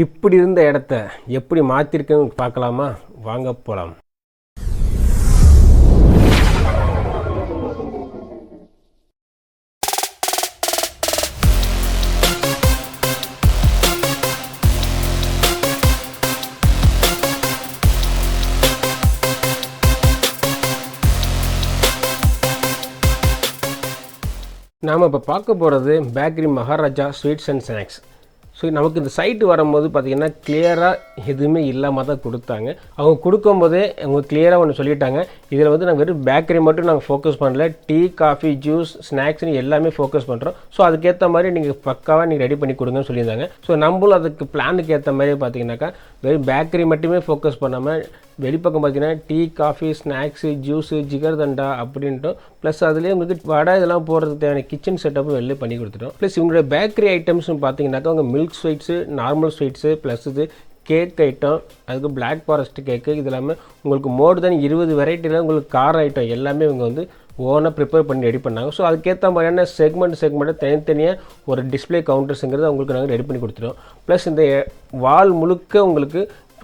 இப்படி இருந்த இடத்த எப்படி மாற்றிருக்குன்னு பார்க்கலாமா? வாங்க போகலாம். நாம் இப்போ பார்க்க போகிறது bakery Maharaja sweets and snacks. So நமக்கு இந்த சைட்டு வரும்போது பார்த்திங்கன்னா கிளியராக எதுவுமே இல்லாமல் தான் கொடுத்தாங்க. அவங்க கொடுக்கும்போதே அவங்க கிளியராக ஒன்று சொல்லிட்டாங்க, இதில் வந்து நாங்கள் வெறும் பேக்கரி மட்டும் நாங்கள் ஃபோக்கஸ் பண்ணல, டீ, காஃபி, ஜூஸ், ஸ்நாக்ஸ்னு எல்லாமே ஃபோக்கஸ் பண்ணுறோம். ஸோ அதுக்கேற்ற மாதிரி நீங்கள் பக்காவாக நீங்கள் ரெடி பண்ணி கொடுங்கன்னு சொல்லியிருந்தாங்க. ஸோ நம்மளும் அதுக்கு பிளானுக்கு ஏற்ற மாதிரி பார்த்திங்கனாக்கா வெறும் பேக்கரி மட்டுமே ஃபோக்கஸ் பண்ணாமல் வெளிப்பக்கம் பார்த்தீங்கன்னா tea, coffee, snacks, juice, jigarthanda அப்படின்ட்டோம். ப்ளஸ் அதுலேயே உங்களுக்கு வடை இதெல்லாம் போடுறதுக்கு தேவையான கிச்சன் செட்டப்பும் வெளியே பண்ணி கொடுத்துட்டோம். ப்ளஸ் இவங்களோட பேக்கரி ஐட்டம்ஸ்னு பார்த்தீங்கன்னாக்கா அவங்க milk sweets, normal sweets, plus இது கேக் ஐட்டம், அதுக்கு பிளாக் ஃபாரஸ்ட் கேக்கு, இது எல்லாமே உங்களுக்கு மோர் தென் 20 வெரைட்டியில் உங்களுக்கு கார் ஐட்டம் எல்லாமே இவங்க வந்து ஓனாக ப்ரிப்பேர் பண்ணி ரெடி பண்ணாங்க. ஸோ அதுக்கேற்ற மாதிரியான செக்மெண்ட்டை தனித்தனியாக ஒரு டிஸ்பிளே கவுண்டர்ஸுங்கிறது அவங்களுக்கு நாங்கள் ரெடி பண்ணி கொடுத்துட்டோம். ப்ளஸ் இந்த வால் முழுக்க உங்களுக்கு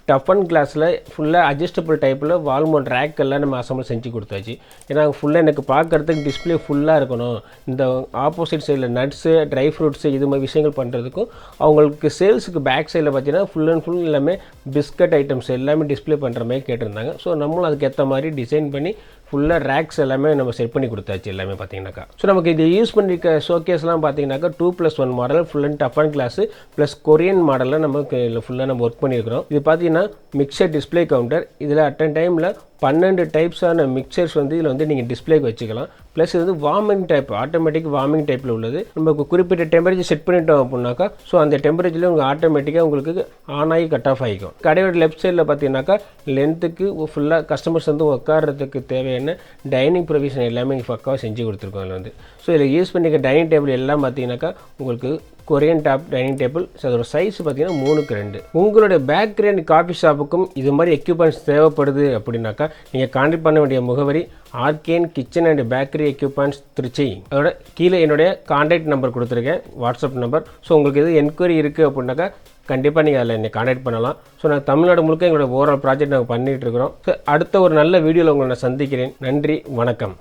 டஃப் அண்ட் கிளாஸில் ஃபுல்லாக அட்ஜஸ்டபிள் டைப்பில் வால்மோட் ரேக் எல்லாம் நம்ம அசம்பிள் செஞ்சு கொடுத்தாச்சு. ஏன்னா ஃபுல்லாக எனக்கு பார்க்குறதுக்கு டிஸ்பிளே ஃபுல்லாக இருக்கணும், இந்த ஆப்போசிட் சைடில் நட்ஸு, ட்ரை ஃப்ரூட்ஸு இது மாதிரி விஷயங்கள் பண்ணுறதுக்கும் அவங்களுக்கு சேல்ஸுக்கு பேக் சைடில் பார்த்தீங்கன்னா ஃபுல் அண்ட் ஃபுல் எல்லாமே பிஸ்கட் ஐட்டம்ஸ் எல்லாமே டிஸ்பிளே பண்ணுற மாதிரி கேட்டிருந்தாங்க. ஸோ நம்மளும் அதுக்கேற்ற மாதிரி டிசைன் பண்ணி ஃபுல்லாக ரேக்ஸ் எல்லாமே நம்ம செட் பண்ணி கொடுத்தாச்சு எல்லாமே பார்த்தீங்கன்னாக்கா. ஸோ நமக்கு இது யூஸ் பண்ணியிருக்க ஷோகேஸ்லாம் பார்த்தீங்கன்னாக்கா 2+1 model full and tough and class plus Korean மாடலில் நமக்கு இதில் ஃபுல்லாக நம்ம ஒர்க் பண்ணியிருக்கிறோம். இது பார்த்தீங்கன்னா மிக்சர் டிஸ்பிளே கவுண்டர். இதில் அட் அ டைமில் 12 டைப்ஸான மிக்சர்ஸ் வந்து இதில் வந்து நீங்கள் டிஸ்பிளேக்கு வச்சுக்கலாம். ப்ளஸ் இது வந்து வார்மிங் டைப், ஆட்டோமேட்டிக் வார்மிங் டைப்பில் உள்ளது. நம்ம குறிப்பிட்ட டெம்பரேச்சர் செட் பண்ணிட்டோம் அப்படின்னாக்கா ஸோ அந்த டெம்பரேச்சரில் உங்களுக்கு ஆட்டோமேட்டிக்காக உங்களுக்கு ஆன் ஆகி கட் ஆஃப் ஆகிக்கும். கடையோட லெஃப்ட் சைடில் பார்த்தீங்கன்னாக்கா லென்த்துக்கு ஃபுல்லாக கஸ்டமர்ஸ் வந்து உட்காரத்துக்கு தேவையான டைனிங் ப்ரொவிஷன் எல்லாமே இங்கே பக்காவாக செஞ்சு கொடுத்துருக்கோம் அதில் வந்து. ஸோ இதில் யூஸ் பண்ணிக்க டைனிங் டேபிள் எல்லாம் பார்த்தீங்கன்னாக்கா உங்களுக்கு Korean top dining table. So அதோட சைஸ் பார்த்தீங்கன்னா 3x2. உங்களுடைய பேக்கரி அண்ட் காஃபி ஷாப்புக்கும் இது மாதிரி எக்யூப்மெண்ட்ஸ் தேவைப்படுது அப்படின்னாக்கா நீங்கள் கான்டாக்ட் பண்ண வேண்டிய முகவரி arcane kitchen and bakery equipments Trichy. அதோட கீழே என்னுடைய கான்டாக்ட் நம்பர் கொடுத்துருக்கேன், வாட்ஸ்அப் நம்பர். ஸோ உங்களுக்கு எது என்கொயரி இருக்குது அப்படின்னாக்கா கண்டிப்பாக நீங்கள் அதில் என்னை கான்டாக்ட் பண்ணலாம். ஸோ நான் தமிழ்நாடு முழுக்க எங்களோட ஓவரால் ப்ராஜெக்ட் நாங்கள் பண்ணிகிட்டு இருக்கிறோம். ஸோ அடுத்த ஒரு நல்ல வீடியோவில் உங்களை நான் சந்திக்கிறேன். நன்றி, வணக்கம்.